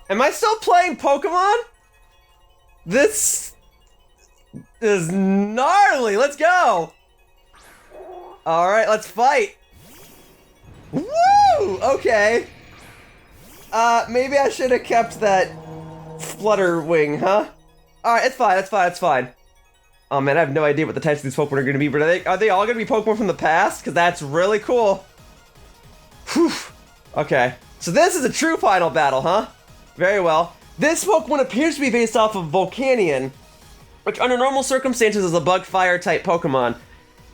Am I still playing Pokemon? This is gnarly. Let's go. All right, let's fight. Woo! Okay. Maybe I should have kept that flutter wing, huh? All right, it's fine. It's fine. It's fine. Oh man, I have no idea what the types of these Pokemon are going to be, but are they all going to be Pokemon from the past? Because that's really cool. Whew. Okay, so this is a true final battle, huh? Very well. This Pokemon appears to be based off of Volcanion, which under normal circumstances is a bug fire type Pokemon.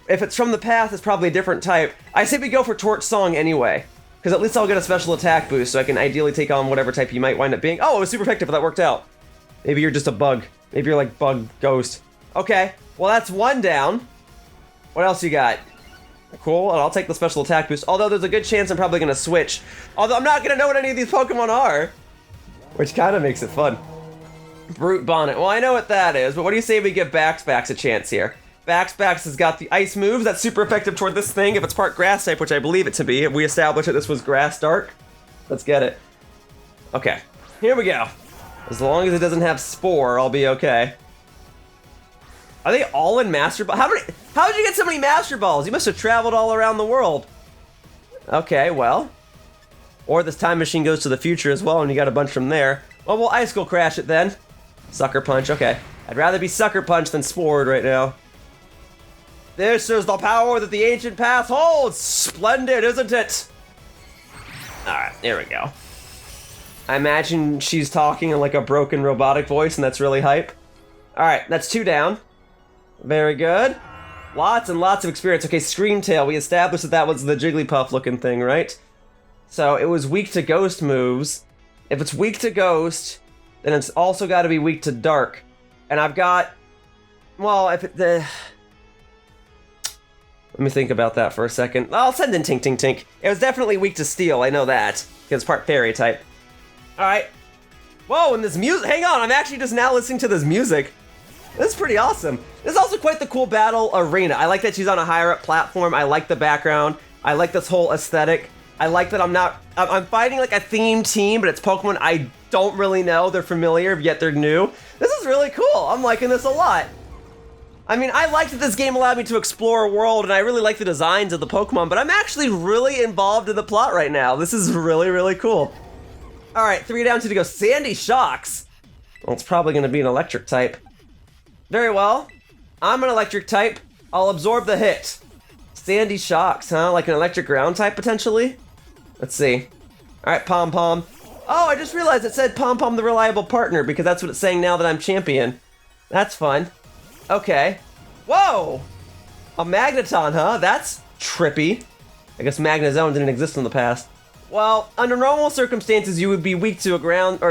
If it's from the past, it's probably a different type. I say we go for Torch Song anyway, because at least I'll get a special attack boost, so I can ideally take on whatever type you might wind up being. Oh, it was super effective, that worked out. Maybe you're just a bug. Maybe you're like Bug Ghost. Okay, well that's one down. What else you got? Cool, and I'll take the special attack boost, although there's a good chance I'm probably going to switch. Although I'm not going to know what any of these Pokemon are. Which kind of makes it fun. Brute Bonnet. Well, I know what that is, but what do you say we give Baxbax a chance here? Baxbax has got the ice moves. That's super effective toward this thing if it's part grass type, which I believe it to be. If we establish that this was grass dark, let's get it. Okay, here we go. As long as it doesn't have Spore, I'll be okay. Are they all in Master Ball? How did you get so many Master Balls? You must have traveled all around the world. Okay, well. Or this time machine goes to the future as well, and you got a bunch from there. Well, we'll Ice Skull Crash it then. Sucker Punch, okay. I'd rather be Sucker Punch than Spored right now. This is the power that the ancient past holds! Splendid, isn't it? Alright, here we go. I imagine she's talking in like a broken robotic voice, and that's really hype. Alright, that's 2 down. Very good. Lots and lots of experience. Okay, Scream Tail, we established that that was the Jigglypuff looking thing, right? So it was weak to ghost moves. If it's weak to ghost, then it's also got to be weak to dark. And I've got, well, if it, let me think about that for a second. I'll send in Tink Tink Tink. It was definitely weak to steel, I know that, because it's part fairy type. All right. Whoa, and this music, hang on, I'm actually just now listening to this music. This is pretty awesome. This is also quite the cool battle arena. I like that she's on a higher up platform. I like the background. I like this whole aesthetic. I like that I'm fighting like a themed team, but it's Pokemon I don't really know. They're familiar, yet they're new. This is really cool. I'm liking this a lot. I mean, I like that this game allowed me to explore a world, and I really like the designs of the Pokemon, but I'm actually really involved in the plot right now. This is really, really cool. All right, 3 down, 2 to go. Sandy Shocks. Well, it's probably going to be an electric type. Very well. I'm an electric type. I'll absorb the hit. Sandy Shocks, huh? Like an electric ground type, potentially? Let's see. All right, Pom Pom. Oh, I just realized it said Pom Pom the reliable partner because that's what it's saying now that I'm champion. That's fun. Okay. Whoa! A Magneton, huh? That's trippy. I guess Magnezone didn't exist in the past. Well, under normal circumstances, you would be weak to a ground,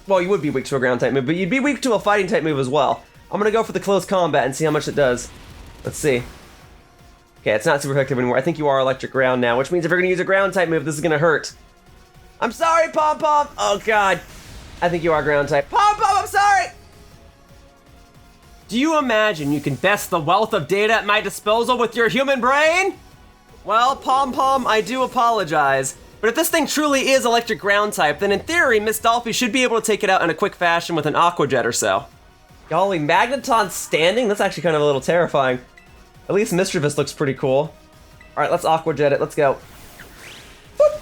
well, you would be weak to a ground type move, but you'd be weak to a fighting type move as well. I'm gonna go for the close combat and see how much it does. Let's see. Okay, it's not super effective anymore. I think you are electric ground now, which means if you're gonna use a ground type move, this is gonna hurt. I'm sorry, Pom Pom. Oh God. I think you are ground type. Pom Pom, I'm sorry. Do you imagine you can best the wealth of data at my disposal with your human brain? Well, Pom Pom, I do apologize. But if this thing truly is electric ground type, then in theory, Miss Dolphy should be able to take it out in a quick fashion with an Aqua Jet or so. Golly, Magneton standing? That's actually kind of a little terrifying. At least Mischievous looks pretty cool. Alright, let's Aqua Jet it. Let's go. Boop.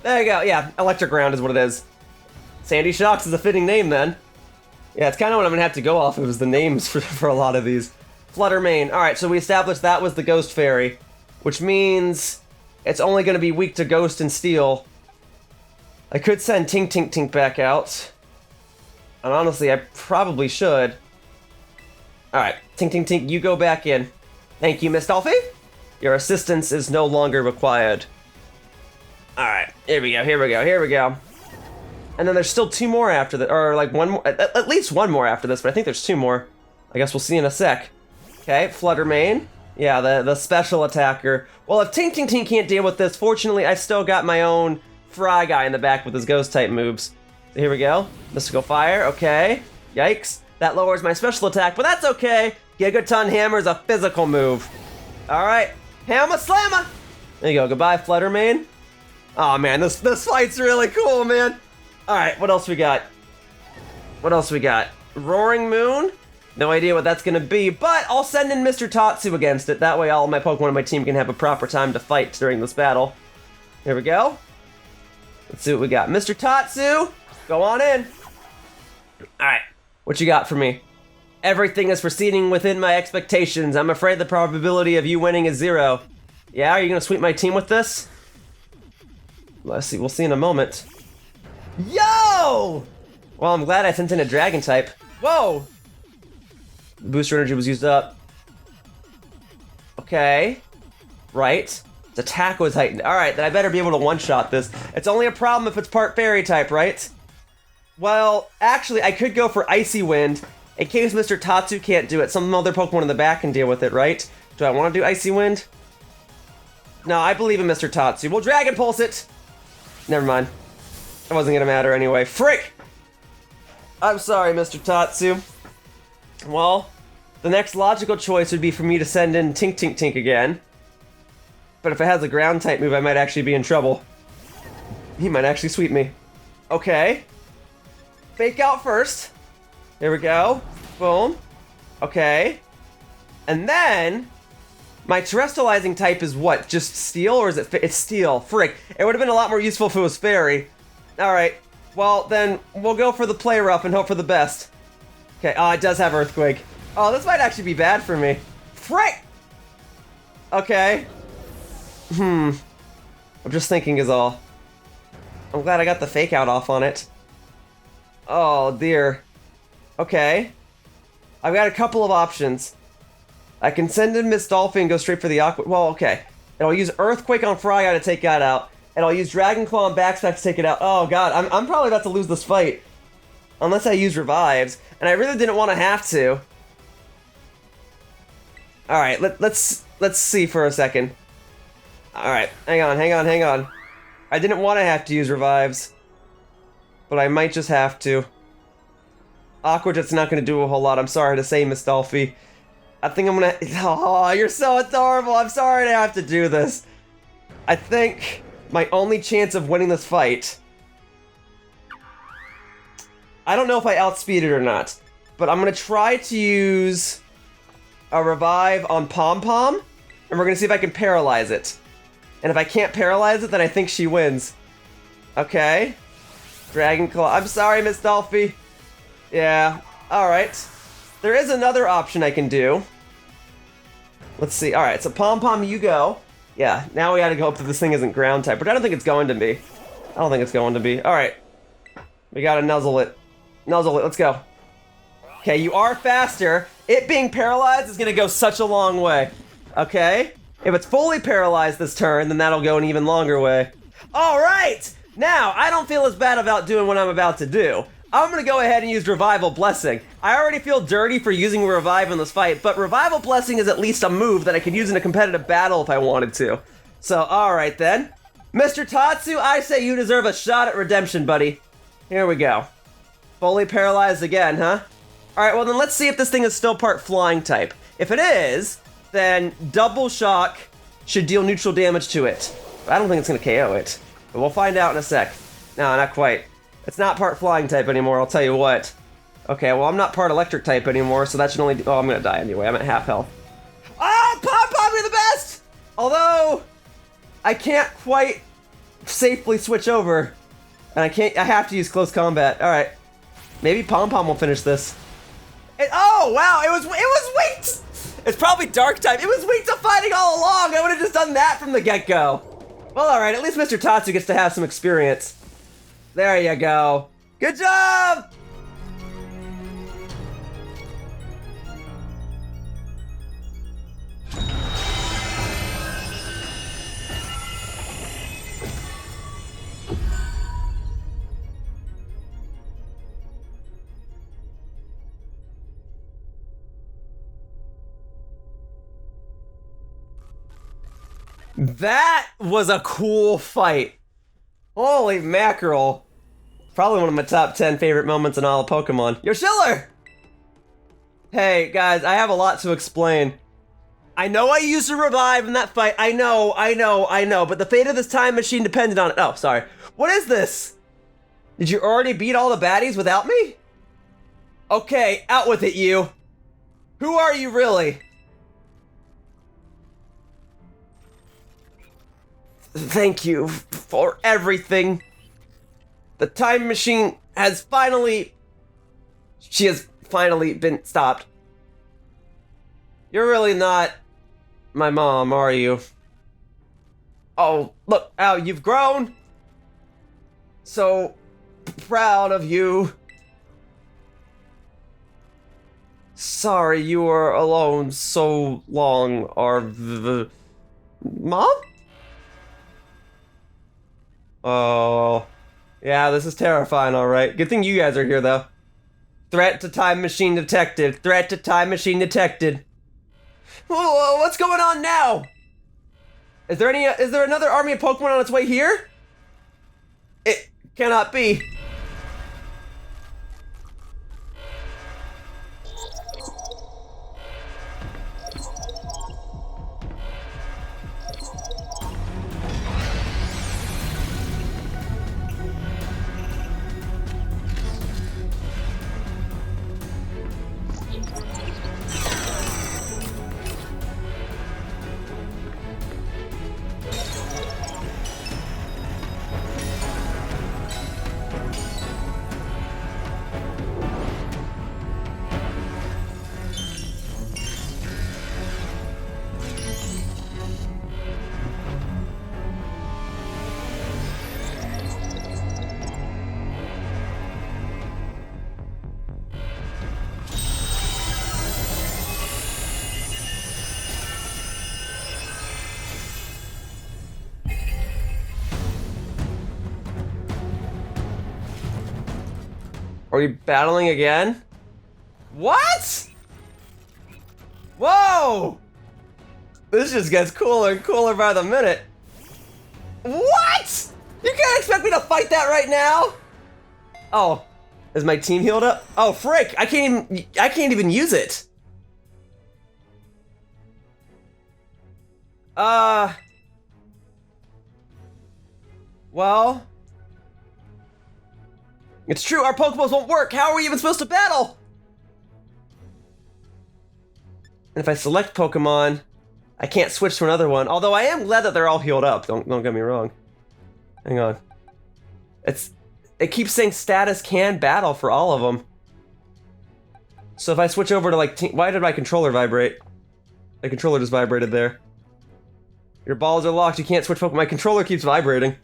There you go. Yeah, electric ground is what it is. Sandy Shocks is a fitting name then. Yeah, it's kind of what I'm going to have to go off of is the names for a lot of these. Flutter Mane. Alright, so we established that was the Ghost Fairy, which means it's only going to be weak to Ghost and Steel. I could send Tink Tink Tink back out. And honestly, I probably should. Alright, Tink Tink Tink, you go back in. Thank you, Miss Dolphy. Your assistance is no longer required. Alright, here we go, here we go, here we go. And then there's still 2 more after that, or like one more, at least 1 more after this, but I think there's 2 more. I guess we'll see in a sec. Okay, Flutter Mane. Yeah, the special attacker. Well, if Tink Tink Tink can't deal with this, fortunately, I still got my own Fry Guy in the back with his ghost type moves. So here we go. Mystical Fire, okay. Yikes. That lowers my special attack, but that's okay. Gigaton Hammer is a physical move. Alright. Hammer Slammer! There you go. Goodbye, Fluttermane. Oh man, this fight's really cool, man. Alright, what else we got? What else we got? Roaring Moon? No idea what that's gonna be, but I'll send in Mr. Tatsu against it. That way all of my Pokemon on my team can have a proper time to fight during this battle. Here we go. Let's see what we got. Mr. Tatsu, go on in. Alright, what you got for me? Everything is proceeding within my expectations. I'm afraid the probability of you winning is 0. Yeah, are you gonna sweep my team with this? Let's see, we'll see in a moment. Yo! Well, I'm glad I sent in a dragon type. Whoa! Booster energy was used up. Okay. Right. Its attack was heightened. Alright, then I better be able to one-shot this. It's only a problem if it's part fairy type, right? Well, actually, I could go for Icy Wind in case Mr. Tatsu can't do it. Some other Pokemon in the back can deal with it, right? Do I want to do Icy Wind? No, I believe in Mr. Tatsu. We'll Dragon Pulse it! Never mind. It wasn't gonna matter anyway. Frick! I'm sorry, Mr. Tatsu. Well, the next logical choice would be for me to send in Tink Tink Tink again. But if it has a ground type move, I might actually be in trouble. He might actually sweep me. Okay. Fake out first. Here we go. Boom. Okay. And then my terrestrializing type is what? Just steel, or is it? It's steel. Frick. It would have been a lot more useful if it was fairy. Alright. Well, then we'll go for the play rough and hope for the best. Okay. Oh, it does have Earthquake. Oh, this might actually be bad for me. Frick! Okay. I'm just thinking is all. I'm glad I got the fake out off on it. Oh, dear. Okay. I've got a couple of options. I can send in Miss Dolphin and go straight for the Aqua. Well, okay. And I'll use Earthquake on Fry to take that out. And I'll use Dragon Claw on Backspack to take it out. Oh, God. I'm probably about to lose this fight. Unless I use Revives. And I really didn't want to have to. Alright, let's see for a second. Alright, hang on. I didn't want to have to use Revives. But I might just have to. Aqua Jet's not going to do a whole lot. I'm sorry to say, Miss Dolphy. I think I'm gonna... Oh, you're so adorable. I'm sorry to have to do this. I think my only chance of winning this fight... I don't know if I outspeed it or not. But I'm gonna try to use a Revive on Pom Pom. And we're gonna see if I can paralyze it. And if I can't paralyze it, then I think she wins. Okay. Dragon Claw. I'm sorry, Miss Dolphy. Yeah. Alright. There is another option I can do. Let's see. Alright, so Pom Pom, you go. Yeah, now we gotta hope that this thing isn't ground type, but I don't think it's going to be. I don't think it's going to be. Alright. We gotta nuzzle it. Nuzzle it, let's go. Okay, you are faster. It being paralyzed is gonna go such a long way. Okay? If it's fully paralyzed this turn, then that'll go an even longer way. Alright! Now, I don't feel as bad about doing what I'm about to do. I'm gonna go ahead and use Revival Blessing. I already feel dirty for using Revive in this fight, but Revival Blessing is at least a move that I could use in a competitive battle if I wanted to. So, alright then. Mr. Tatsu, I say you deserve a shot at redemption, buddy. Here we go. Fully paralyzed again, huh? Alright, well then let's see if this thing is still part flying type. If it is, then Double Shock should deal neutral damage to it. I don't think it's gonna KO it, but we'll find out in a sec. No, not quite. It's not part flying type anymore, I'll tell you what. Okay, well I'm not part electric type anymore, so that should only... Oh, I'm gonna die anyway, I'm at half health. Oh, Pom Pom, you're the best! Although, I can't quite safely switch over. And I have to use close combat. Alright. Maybe Pom Pom will finish this. Oh, wow, it was weak! It's probably dark type. It was weak to fighting all along! I would've just done that from the get-go. Well, alright, at least Mr. Tatsu gets to have some experience. There you go. Good job! That was a cool fight. Holy mackerel. Probably one of my top 10 favorite moments in all of Pokemon. Yoshiller! Hey, guys, I have a lot to explain. I know I used to revive in that fight. I know. But the fate of this time machine depended on it. Oh, sorry. What is this? Did you already beat all the baddies without me? Okay, out with it, you. Who are you really? Thank you for everything. The time machine has finally... She has finally been stopped. You're really not my mom, are you? Oh, look how you've grown. So proud of you. Sorry you were alone so long, Mom? Oh, yeah, this is terrifying, alright. Good thing you guys are here, though. Threat to time machine detected. Threat to time machine detected. Whoa, what's going on now? Is there another army of Pokemon on its way here? It cannot be. Are we battling again? What? Whoa! This just gets cooler and cooler by the minute. What? You can't expect me to fight that right now? Oh, is my team healed up? Oh, frick! I can't even use it. Well. It's true, our Pokeballs won't work. How are we even supposed to battle? And if I select Pokemon, I can't switch to another one. Although I am glad that they're all healed up. Don't get me wrong. Hang on. It keeps saying status can battle for all of them. So if I switch over to like, why did my controller vibrate? My controller just vibrated there. Your balls are locked. You can't switch Pokemon. My controller keeps vibrating.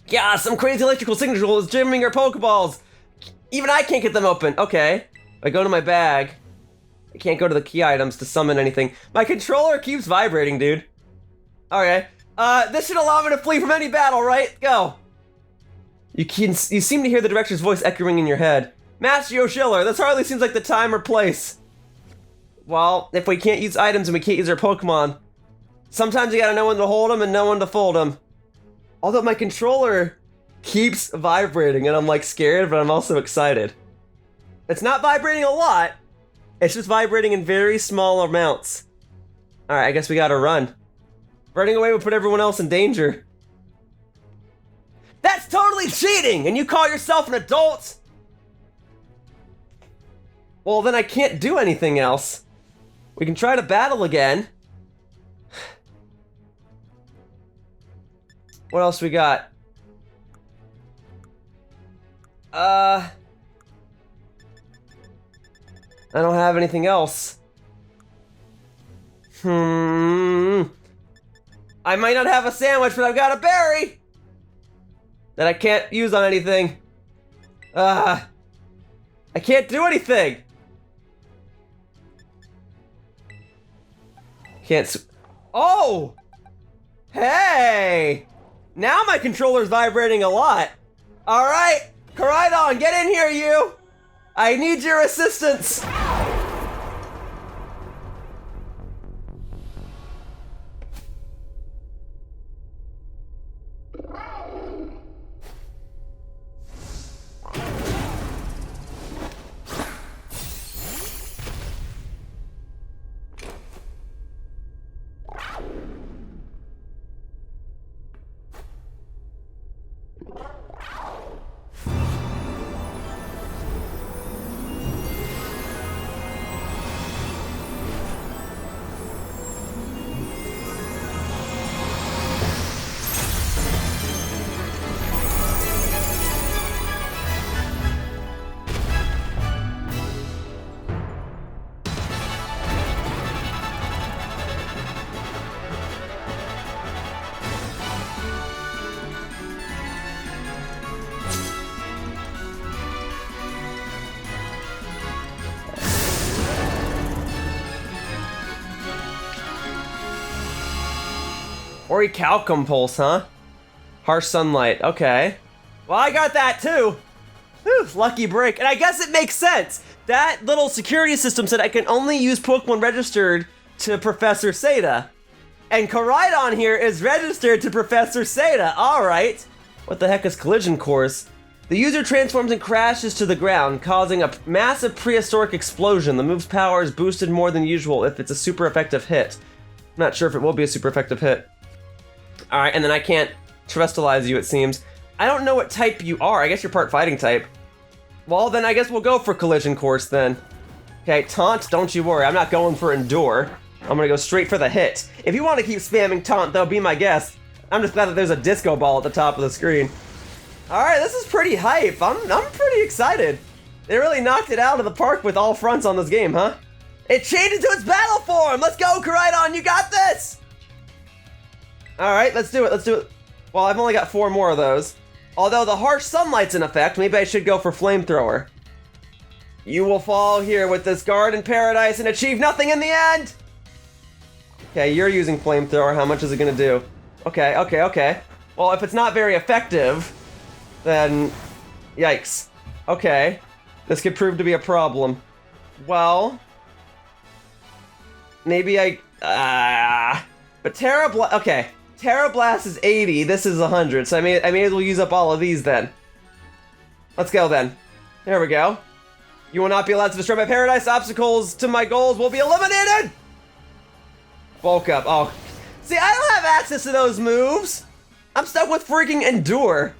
Yeah, some crazy electrical signal is jamming our Pokeballs. Even I can't get them open. Okay. I go to my bag. I can't go to the key items to summon anything. My controller keeps vibrating, dude. Okay. This should allow me to flee from any battle, right? Go. You seem to hear the director's voice echoing in your head. Master Yoshiller, this hardly seems like the time or place. Well, if we can't use items and we can't use our Pokemon, sometimes you gotta know when to hold them and know when to fold them. Although my controller keeps vibrating and I'm like scared, but I'm also excited. It's not vibrating a lot. It's just vibrating in very small amounts. Alright, I guess we gotta run. Running away would put everyone else in danger. That's totally cheating! And you call yourself an adult? Well, then I can't do anything else. We can try to battle again. What else we got? I don't have anything else. I might not have a sandwich, but I've got a berry that I can't use on anything. I can't do anything. Oh! Hey! Now my controller's vibrating a lot. Alright, Koraidon, get in here, you! I need your assistance! Orichalcum pulse, huh? Harsh sunlight, okay. Well, I got that too. Whew, lucky break. And I guess it makes sense. That little security system said I can only use Pokemon registered to Professor Sada. And Koraidon here is registered to Professor Sada, alright. What the heck is collision course? The user transforms and crashes to the ground, causing a massive prehistoric explosion. The move's power is boosted more than usual if it's a super effective hit. I'm not sure if it will be a super effective hit. Alright, and then I can't terrestrialize you, it seems. I don't know what type you are. I guess you're part fighting type. Well, then I guess we'll go for collision course then. Okay, taunt, don't you worry. I'm not going for endure. I'm gonna go straight for the hit. If you want to keep spamming taunt, though, be my guest. I'm just glad that there's a disco ball at the top of the screen. Alright, this is pretty hype. I'm pretty excited. They really knocked it out of the park with all fronts on this game, huh? It changed into its battle form! Let's go, Koraidon, you got this! Alright, let's do it, let's do it. Well, I've only got 4 more of those. Although the harsh sunlight's in effect, maybe I should go for flamethrower. You will fall here with this garden paradise and achieve nothing in the end! Okay, you're using flamethrower, how much is it gonna do? Okay, okay, okay. Well, if it's not very effective, then yikes. Okay, this could prove to be a problem. Well, maybe but okay. Terra Blast is 80, this is 100, so I may as well use up all of these then. Let's go then. There we go. You will not be allowed to destroy my paradise. Obstacles to my goals will be eliminated! Bulk up. Oh. See, I don't have access to those moves. I'm stuck with freaking Endure,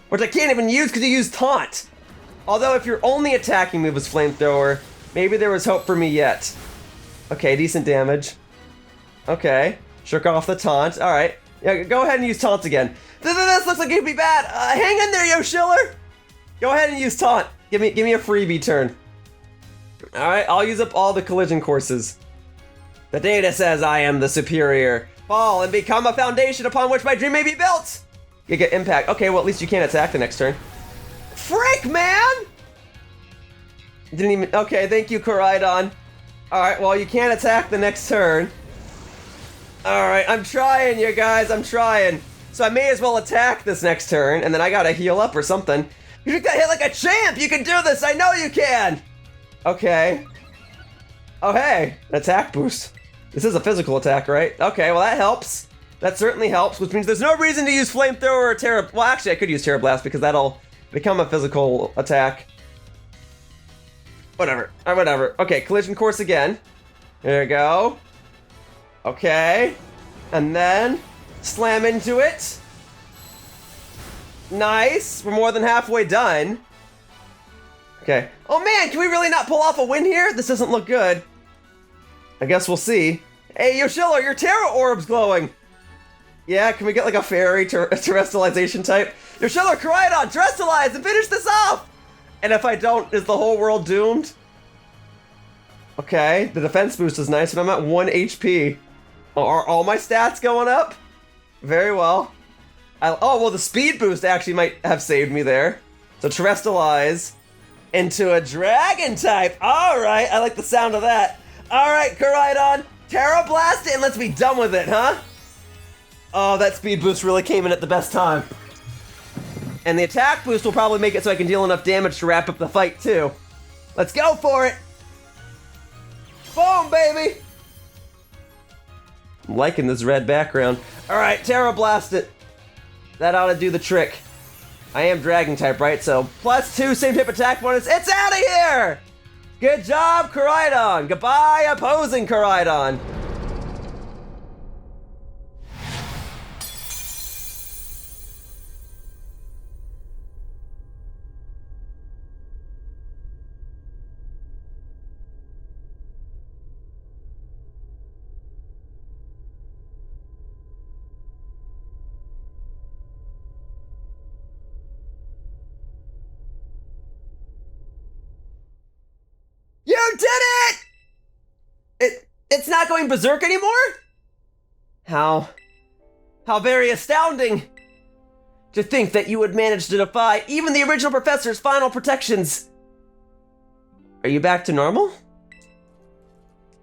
which I can't even use because you use Taunt. Although if your only attacking move is Flamethrower, maybe there was hope for me yet. Okay, decent damage. Okay. Shook off the Taunt. Alright. Yeah, go ahead and use Taunt again. This looks like it'd be bad. Hang in there, Yoshiller! Go ahead and use Taunt. Give me a freebie turn. Alright, I'll use up all the collision courses. The data says I am the superior. Fall and become a foundation upon which my dream may be built! You get impact. Okay, well at least you can't attack the next turn. Frick, man! Didn't even... Okay, thank you, Koraidon. Alright, well you can't attack the next turn. Alright, I'm trying, you guys, I'm trying. So I may as well attack this next turn, and then I gotta heal up or something. You just got hit like a champ! You can do this! I know you can! Okay. Oh, hey! An attack boost. This is a physical attack, right? Okay, well that helps. That certainly helps, which means there's no reason to use Flamethrower or Terra... Well, actually, I could use Terra Blast because that'll become a physical attack. Whatever. Whatever. Okay, Collision Course again. There we go. Okay. And then slam into it. Nice. We're more than halfway done. Okay. Oh man, can we really not pull off a win here? This doesn't look good. I guess we'll see. Hey, Yoshiller, your Terra Orb's glowing. Yeah, can we get like a fairy terrestrialization type? Yoshiller, Koraidon, terrestrialize and finish this off! And if I don't, is the whole world doomed? Okay, the defense boost is nice, and I'm at 1 HP. Are all my stats going up? Very well. Oh, well, the speed boost actually might have saved me there. So terrestrialize into a dragon type. All right, I like the sound of that. All right, Koraidon, Terra Blast it and let's be done with it, huh? Oh, that speed boost really came in at the best time. And the attack boost will probably make it so I can deal enough damage to wrap up the fight, too. Let's go for it! Boom, baby! I'm liking this red background. Alright, Terra Blast it. That ought to do the trick. I am Dragon type, right? So, +2 same type attack bonus. It's out of here! Good job, Koraidon! Goodbye, opposing Koraidon! not going berserk anymore? How very astounding! To think that you would manage to defy even the original professor's final protections. Are you back to normal?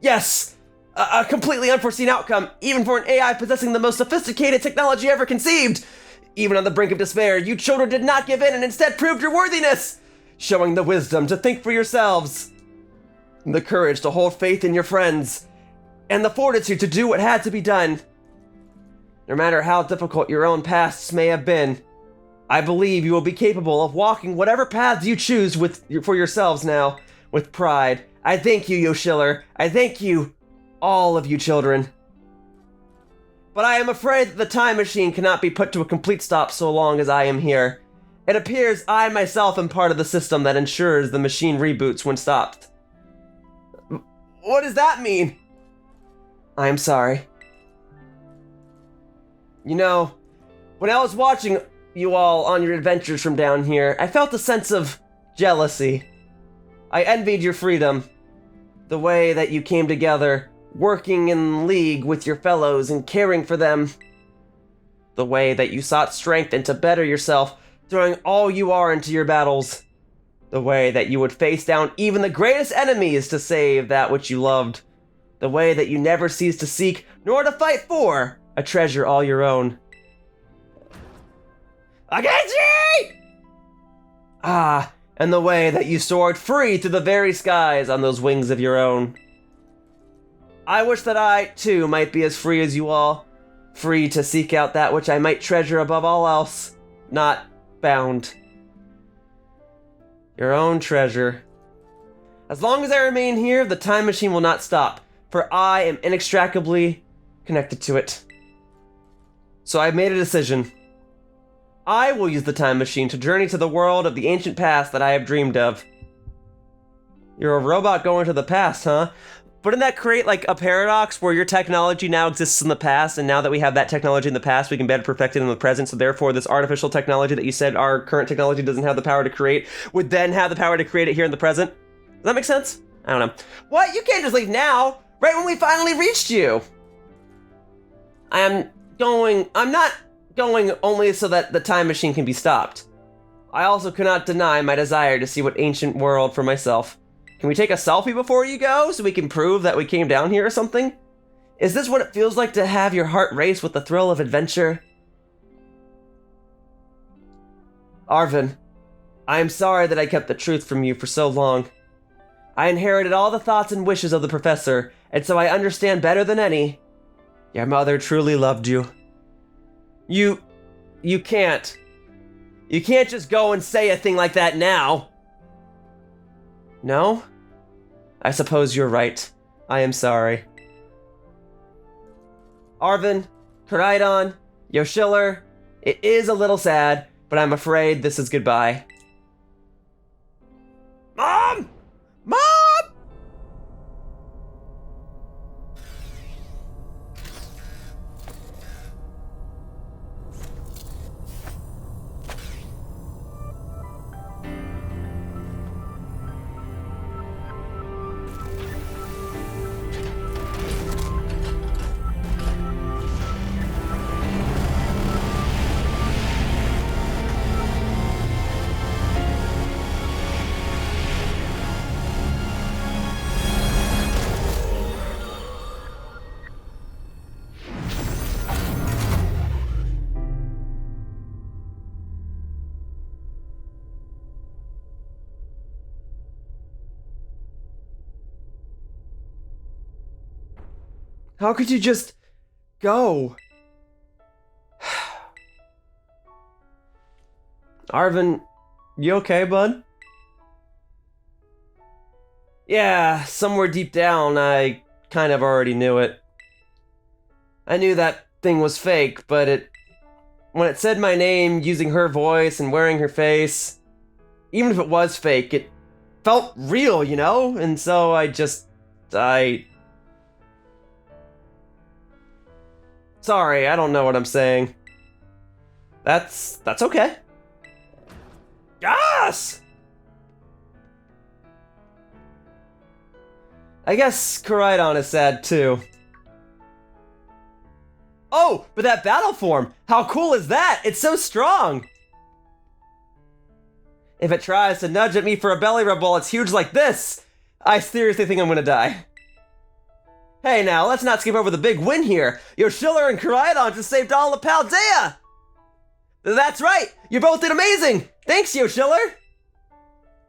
Yes! A completely unforeseen outcome, even for an AI possessing the most sophisticated technology ever conceived! Even on the brink of despair, you children did not give in and instead proved your worthiness! Showing the wisdom to think for yourselves, the courage to hold faith in your friends, and the fortitude to do what had to be done. No matter how difficult your own pasts may have been, I believe you will be capable of walking whatever paths you choose for yourselves now, with pride. I thank you, Yoshiller. I thank you, all of you children. But I am afraid that the time machine cannot be put to a complete stop so long as I am here. It appears I myself am part of the system that ensures the machine reboots when stopped. What does that mean? I am sorry. You know, when I was watching you all on your adventures from down here, I felt a sense of jealousy. I envied your freedom, the way that you came together, working in league with your fellows and caring for them, the way that you sought strength and to better yourself, throwing all you are into your battles, the way that you would face down even the greatest enemies to save that which you loved, the way that you never ceased to seek nor to fight for a treasure all your own. Agenchi! Ah, and the way that you soared free to the very skies on those wings of your own. I wish that I, too, might be as free as you all, free to seek out that which I might treasure above all else, not bound. Your own treasure. As long as I remain here, the time machine will not stop, for I am inextricably connected to it. So I've made a decision. I will use the time machine to journey to the world of the ancient past that I have dreamed of. You're a robot going to the past, huh? Wouldn't that create like a paradox where your technology now exists in the past, and now that we have that technology in the past, we can better perfect it in the present, so therefore this artificial technology that you said our current technology doesn't have the power to create would then have the power to create it here in the present? Does that make sense? I don't know. What? You can't just leave now, right when we finally reached you. I'm not going only so that the time machine can be stopped. I also cannot deny my desire to see what ancient world for myself. Can we take a selfie before you go so we can prove that we came down here or something? Is this what it feels like to have your heart race with the thrill of adventure? Arvin, I am sorry that I kept the truth from you for so long. I inherited all the thoughts and wishes of the professor, and so I understand better than any. Your mother truly loved you. You can't. You can't just go and say a thing like that now. No? I suppose you're right. I am sorry. Arvin, Koraidon, Yoshiller, it is a little sad, but I'm afraid this is goodbye. Mom! Mom! How could you just go? Arvin, you okay, bud? Yeah, somewhere deep down, I kind of already knew it. I knew that thing was fake, but when it said my name using her voice and wearing her face, even if it was fake, it felt real, you know? And so Sorry, I don't know what I'm saying. That's okay. Yes! I guess Koraidon is sad too. Oh, but that battle form, how cool is that? It's so strong. If it tries to nudge at me for a belly rub while it's huge like this, I seriously think I'm gonna die. Hey now, let's not skip over the big win here. Yoshiller and Koraidon just saved all of Paldea! That's right, you both did amazing! Thanks, Yoshiller!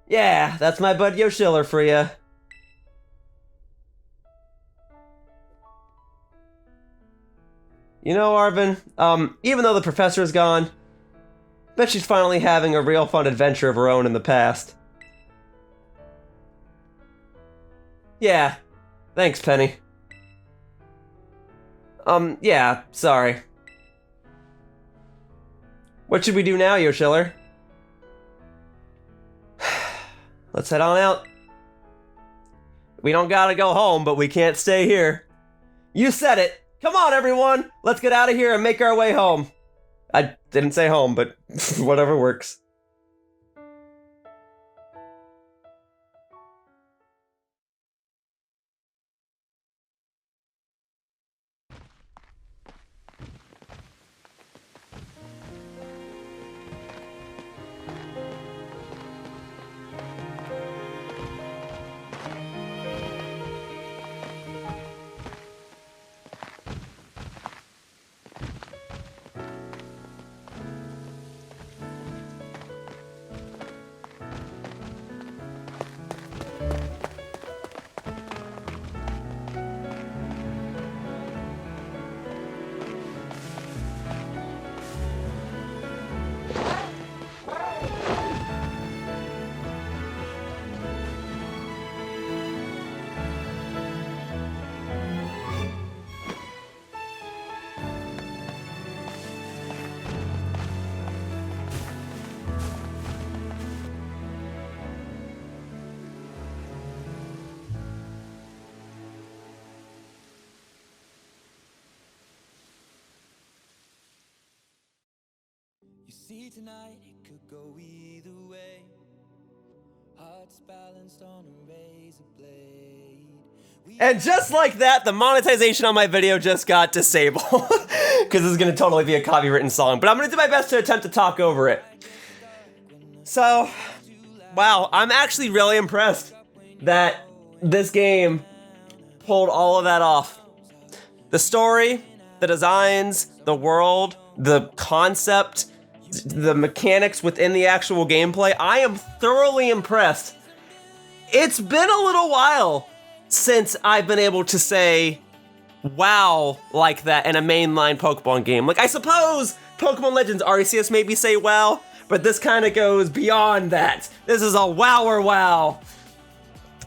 Yeah, that's my bud Yoshiller for ya. You know, Arvin, even though the professor is gone, bet she's finally having a real fun adventure of her own in the past. Yeah, thanks, Penny. Yeah, sorry. What should we do now, Yoshiller? Let's head on out. We don't gotta go home, but we can't stay here. You said it! Come on, everyone! Let's get out of here and make our way home. I didn't say home, but whatever works. See tonight, it could go either way. Hearts balanced on a razor blade. And just like that, the monetization on my video just got disabled. Because this is going to totally be a copywritten song. But I'm going to do my best to attempt to talk over it. So, wow, I'm actually really impressed that this game pulled all of that off. The story, the designs, the world, the concept, the mechanics within the actual gameplay, I am thoroughly impressed. It's been a little while since I've been able to say wow like that in a mainline Pokemon game. Like, I suppose Pokemon Legends Arceus maybe say wow, but this kind of goes beyond that. This is a wower wow.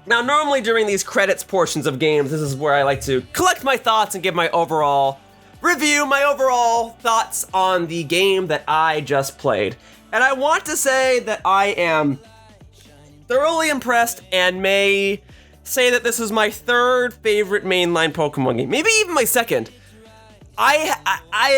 Now, normally during these credits portions of games, this is where I like to collect my thoughts and give my overall review, my overall thoughts on the game that I just played. And I want to say that I am thoroughly impressed and may say that this is my third favorite mainline Pokemon game, maybe even my second. I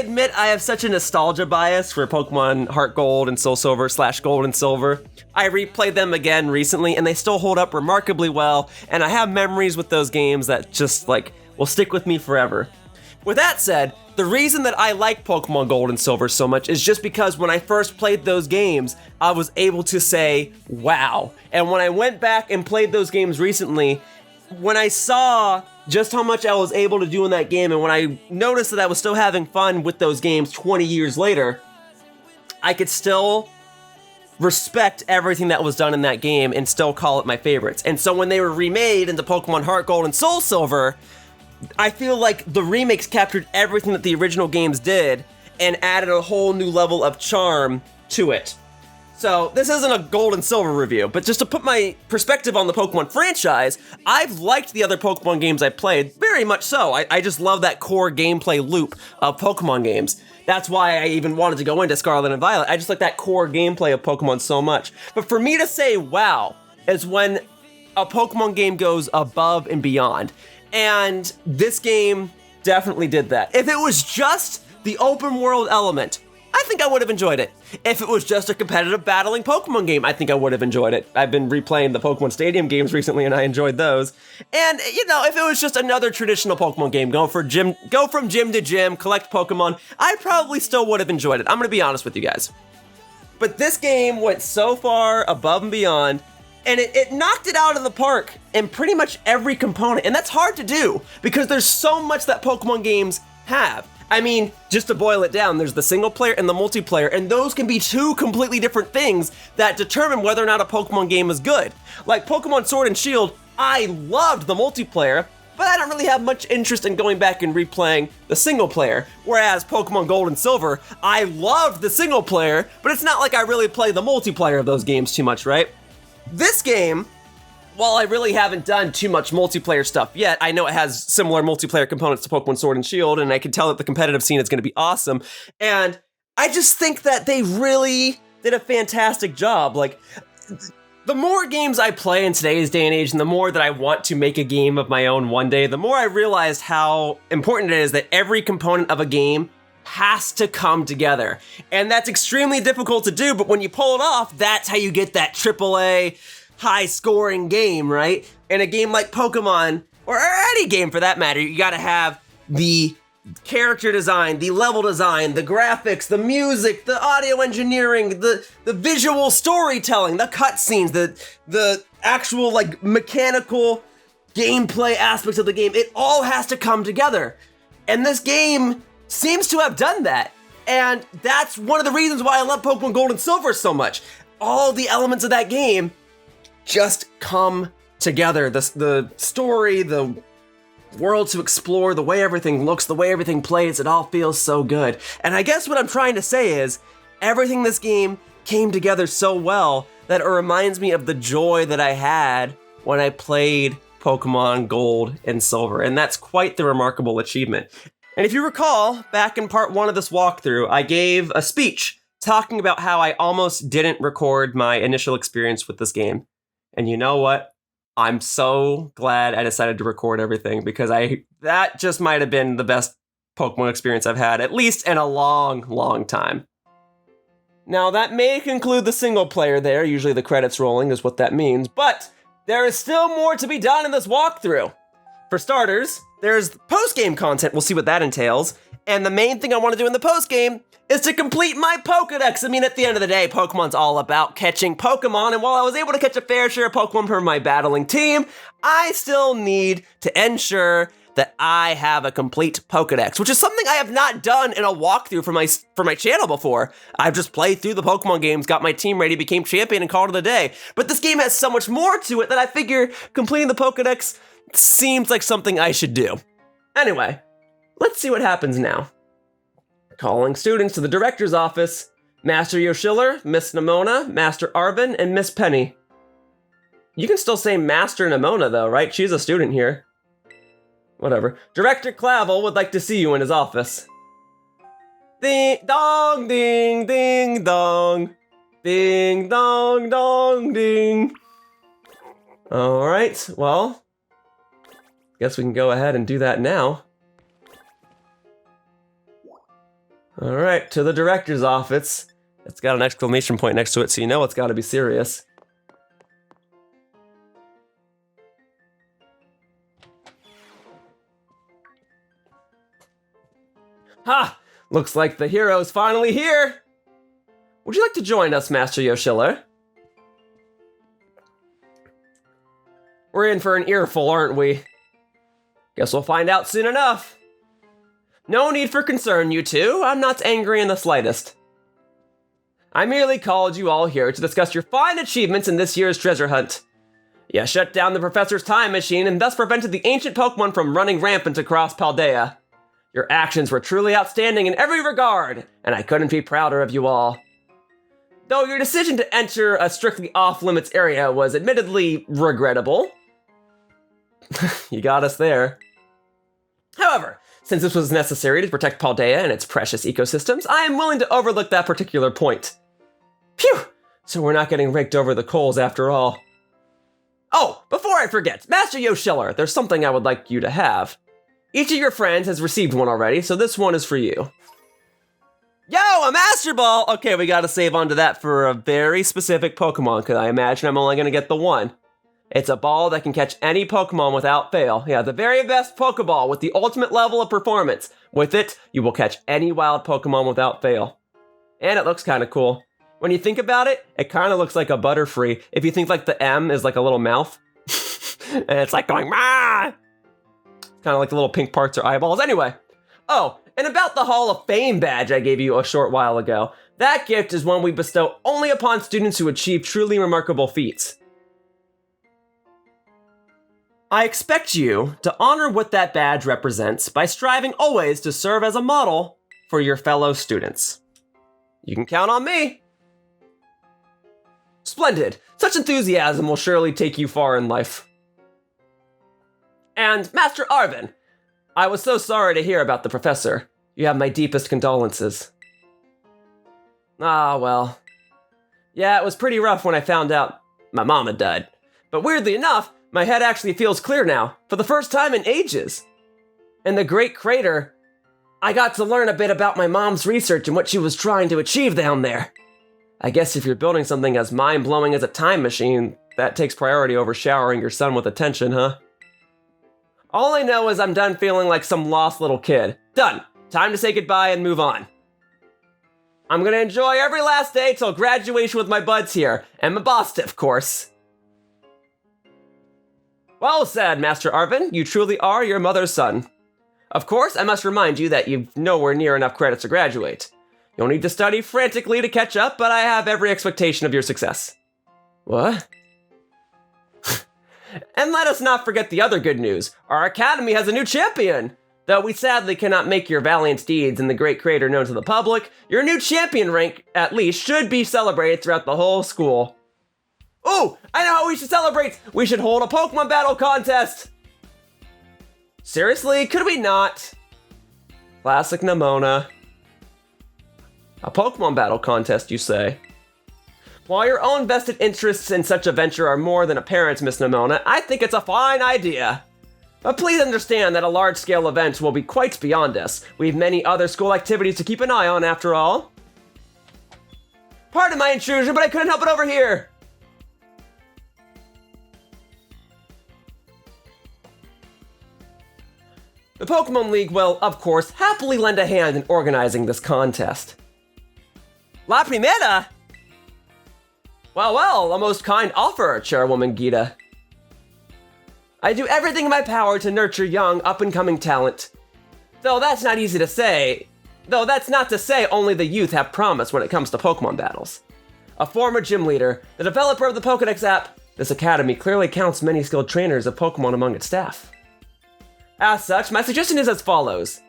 admit I have such a nostalgia bias for Pokemon Heart Gold and Soul Silver / Gold and Silver. I replayed them again recently and they still hold up remarkably well, and I have memories with those games that just like will stick with me forever. With that said, the reason that I like Pokemon Gold and Silver so much is just because when I first played those games, I was able to say, wow. And when I went back and played those games recently, when I saw just how much I was able to do in that game, and when I noticed that I was still having fun with those games 20 years later, I could still respect everything that was done in that game and still call it my favorites. And so when they were remade into Pokemon Heart Gold and Soul Silver, I feel like the remakes captured everything that the original games did and added a whole new level of charm to it. So this isn't a Gold and Silver review, but just to put my perspective on the Pokemon franchise, I've liked the other Pokemon games I played, very much so. I just love that core gameplay loop of Pokemon games. That's why I even wanted to go into Scarlet and Violet. I just like that core gameplay of Pokemon so much. But for me to say wow is when a Pokemon game goes above and beyond. And this game definitely did that. If it was just the open world element, I think I would have enjoyed it. If it was just a competitive battling Pokemon game, I think I would have enjoyed it. I've been replaying the Pokemon Stadium games recently and I enjoyed those. And, you know, if it was just another traditional Pokemon game, go from gym to gym, collect Pokemon, I probably still would have enjoyed it. I'm gonna be honest with you guys. But this game went so far above and beyond, and it knocked it out of the park in pretty much every component. And that's hard to do because there's so much that Pokemon games have. I mean, just to boil it down, there's the single player and the multiplayer, and those can be two completely different things that determine whether or not a Pokemon game is good. Like Pokemon Sword and Shield, I loved the multiplayer, but I don't really have much interest in going back and replaying the single player. Whereas Pokemon Gold and Silver, I loved the single player, but it's not like I really play the multiplayer of those games too much, right? This game, while I really haven't done too much multiplayer stuff yet, I know it has similar multiplayer components to Pokemon Sword and Shield, and I can tell that the competitive scene is going to be awesome. And I just think that they really did a fantastic job. Like, the more games I play in today's day and age, and the more that I want to make a game of my own one day, the more I realized how important it is that every component of a game has to come together. And that's extremely difficult to do, but when you pull it off, that's how you get that AAA high-scoring game, right? In a game like Pokemon, or any game for that matter, you gotta have the character design, the level design, the graphics, the music, the audio engineering, the visual storytelling, the cutscenes, the actual, like, mechanical gameplay aspects of the game. It all has to come together. And this game seems to have done that. And that's one of the reasons why I love Pokemon Gold and Silver so much. All the elements of that game just come together. The story, the world to explore, the way everything looks, the way everything plays, it all feels so good. And I guess what I'm trying to say is, everything in this game came together so well that it reminds me of the joy that I had when I played Pokemon Gold and Silver. And that's quite the remarkable achievement. And if you recall, back in part 1 of this walkthrough, I gave a speech talking about how I almost didn't record my initial experience with this game. And you know what? I'm so glad I decided to record everything because that just might have been the best Pokemon experience I've had, at least in a long, long time. Now, that may conclude the single player there. Usually the credits rolling is what that means, but there is still more to be done in this walkthrough. For starters, there's post-game content. We'll see what that entails. And the main thing I want to do in the post-game is to complete my Pokedex. I mean, at the end of the day, Pokemon's all about catching Pokemon, and while I was able to catch a fair share of Pokemon for my battling team, I still need to ensure that I have a complete Pokedex, which is something I have not done in a walkthrough for my channel before. I've just played through the Pokemon games, got my team ready, became champion, and called it a day. But this game has so much more to it that I figure completing the Pokedex seems like something I should do. Anyway, let's see what happens now. Calling students to the director's office. Master Yoshiller, Miss Nimona, Master Arvin, and Miss Penny. You can still say Master Nimona though, right? She's a student here. Whatever. Director Clavel would like to see you in his office. Ding dong, ding, ding dong. Ding dong, dong, ding. Alright, well, guess we can go ahead and do that now. All right, to the director's office. It's got an exclamation point next to it, so you know it's got to be serious. Ha! Looks like the hero's finally here! Would you like to join us, Master Yoshiller? We're in for an earful, aren't we? Guess we'll find out soon enough. No need for concern, you two. I'm not angry in the slightest. I merely called you all here to discuss your fine achievements in this year's treasure hunt. You shut down the professor's time machine and thus prevented the ancient Pokemon from running rampant across Paldea. Your actions were truly outstanding in every regard, and I couldn't be prouder of you all. Though your decision to enter a strictly off-limits area was admittedly regrettable. You got us there. However, since this was necessary to protect Paldea and its precious ecosystems, I am willing to overlook that particular point. Phew! So we're not getting raked over the coals after all. Oh, before I forget, Master Yoshiller, there's something I would like you to have. Each of your friends has received one already, so this one is for you. Yo, a Master Ball! Okay, we gotta save onto that for a very specific Pokemon, because I imagine I'm only gonna get the one. It's a ball that can catch any Pokemon without fail. Yeah, the very best Pokeball with the ultimate level of performance. With it, you will catch any wild Pokemon without fail. And it looks kind of cool. When you think about it, it kind of looks like a Butterfree. If you think like the M is like a little mouth. And it's like going, "Mah!" Kind of like the little pink parts are eyeballs. Anyway. Oh, and about the Hall of Fame badge I gave you a short while ago. That gift is one we bestow only upon students who achieve truly remarkable feats. I expect you to honor what that badge represents by striving always to serve as a model for your fellow students. You can count on me. Splendid. Such enthusiasm will surely take you far in life. And Master Arvin, I was so sorry to hear about the professor. You have my deepest condolences. Ah, well. Yeah, it was pretty rough when I found out my mom had died. But weirdly enough, my head actually feels clear now, for the first time in ages. In the Great Crater, I got to learn a bit about my mom's research and what she was trying to achieve down there. I guess if you're building something as mind-blowing as a time machine, that takes priority over showering your son with attention, huh? All I know is I'm done feeling like some lost little kid. Done. Time to say goodbye and move on. I'm gonna enjoy every last day till graduation with my buds here, and my boss, of course. Well said, Master Arvin. You truly are your mother's son. Of course, I must remind you that you've nowhere near enough credits to graduate. You'll need to study frantically to catch up, but I have every expectation of your success. What? And let us not forget the other good news. Our academy has a new champion! Though we sadly cannot make your valiant deeds in the Great Crater known to the public, your new champion rank, at least, should be celebrated throughout the whole school. Ooh, I know how we should celebrate! We should hold a Pokemon battle contest! Seriously, could we not? Classic Nemona. A Pokemon battle contest, you say? While your own vested interests in such a venture are more than apparent, Miss Nemona, I think it's a fine idea. But please understand that a large-scale event will be quite beyond us. We have many other school activities to keep an eye on, after all. Pardon my intrusion, but I couldn't help it over here! The Pokemon League will, of course, happily lend a hand in organizing this contest. La Primera? Well, a most kind offer, Chairwoman Gita. I do everything in my power to nurture young, up-and-coming talent. Though that's not to say only the youth have promise when it comes to Pokemon battles. A former gym leader, the developer of the Pokédex app, this academy clearly counts many skilled trainers of Pokemon among its staff. As such, my suggestion is as follows.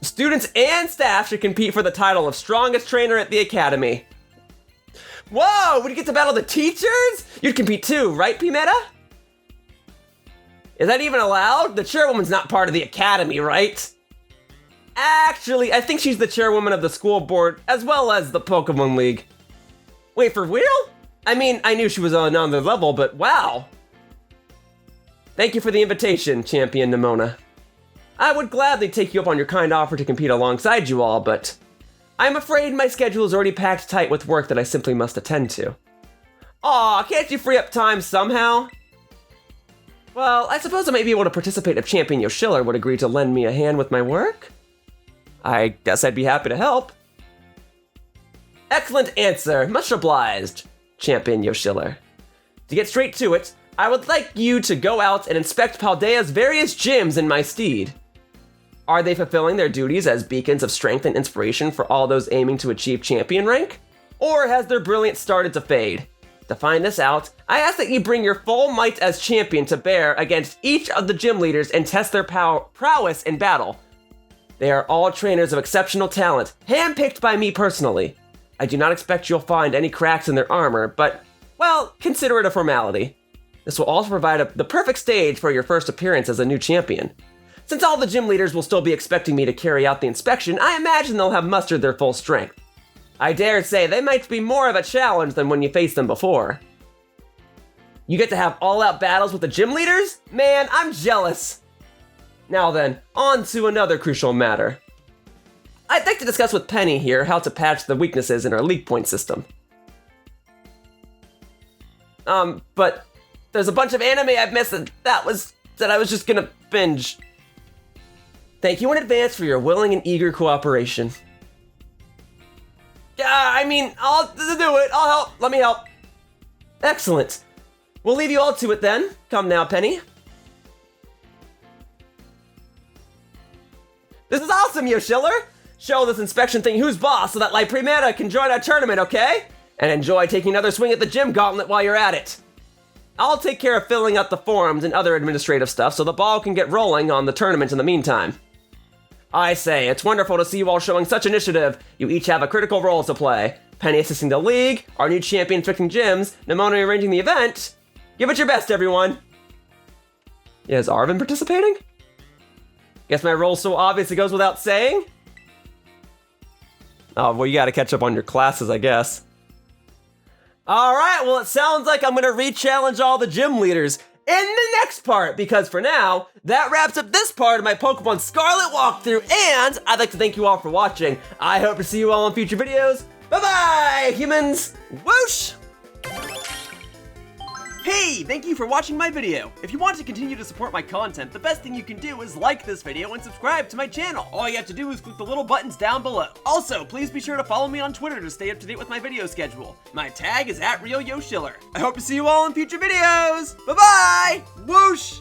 Students and staff should compete for the title of strongest trainer at the academy. Whoa, would you get to battle the teachers? You'd compete too, right, Pimetta? Is that even allowed? The chairwoman's not part of the academy, right? Actually, I think she's the chairwoman of the school board as well as the Pokemon League. Wait, for real? I mean, I knew she was on another level, but wow. Thank you for the invitation, Champion Nemona. I would gladly take you up on your kind offer to compete alongside you all, but I'm afraid my schedule is already packed tight with work that I simply must attend to. Aw, can't you free up time somehow? Well, I suppose I might be able to participate if Champion Yoshiller would agree to lend me a hand with my work. I guess I'd be happy to help. Excellent answer, much obliged, Champion Yoshiller. To get straight to it, I would like you to go out and inspect Paldea's various gyms in my stead. Are they fulfilling their duties as beacons of strength and inspiration for all those aiming to achieve champion rank? Or has their brilliance started to fade? To find this out, I ask that you bring your full might as champion to bear against each of the gym leaders and test their prowess in battle. They are all trainers of exceptional talent, handpicked by me personally. I do not expect you'll find any cracks in their armor, but, well, consider it a formality. This will also provide the perfect stage for your first appearance as a new champion. Since all the gym leaders will still be expecting me to carry out the inspection, I imagine they'll have mustered their full strength. I dare say they might be more of a challenge than when you faced them before. You get to have all-out battles with the gym leaders? Man, I'm jealous! Now then, on to another crucial matter. I'd like to discuss with Penny here how to patch the weaknesses in our leak point system. But there's a bunch of anime I've missed that I was just gonna binge. Thank you in advance for your willing and eager cooperation. Yeah, I mean, I'll do it. I'll help. Let me help. Excellent. We'll leave you all to it then. Come now, Penny. This is awesome, Yoshiller! Show this inspection thing who's boss so that La Primera can join our tournament, okay? And enjoy taking another swing at the gym gauntlet while you're at it. I'll take care of filling out the forms and other administrative stuff so the ball can get rolling on the tournament in the meantime. I say, it's wonderful to see you all showing such initiative. You each have a critical role to play. Penny assisting the league, our new champion fixing gyms, Nimona arranging the event. Give it your best, everyone. Yeah, is Arvin participating? Guess my role so obvious it goes without saying? Oh, well, you gotta catch up on your classes, I guess. Alright, well, it sounds like I'm gonna re-challenge all the gym leaders in the next part, because for now, that wraps up this part of my Pokemon Scarlet walkthrough, and I'd like to thank you all for watching. I hope to see you all in future videos. Bye-bye, humans! Whoosh! Hey, thank you for watching my video. If you want to continue to support my content, the best thing you can do is like this video and subscribe to my channel. All you have to do is click the little buttons down below. Also, please be sure to follow me on Twitter to stay up to date with my video schedule. My tag is @RealYoshiller. I hope to see you all in future videos. Bye-bye! Whoosh!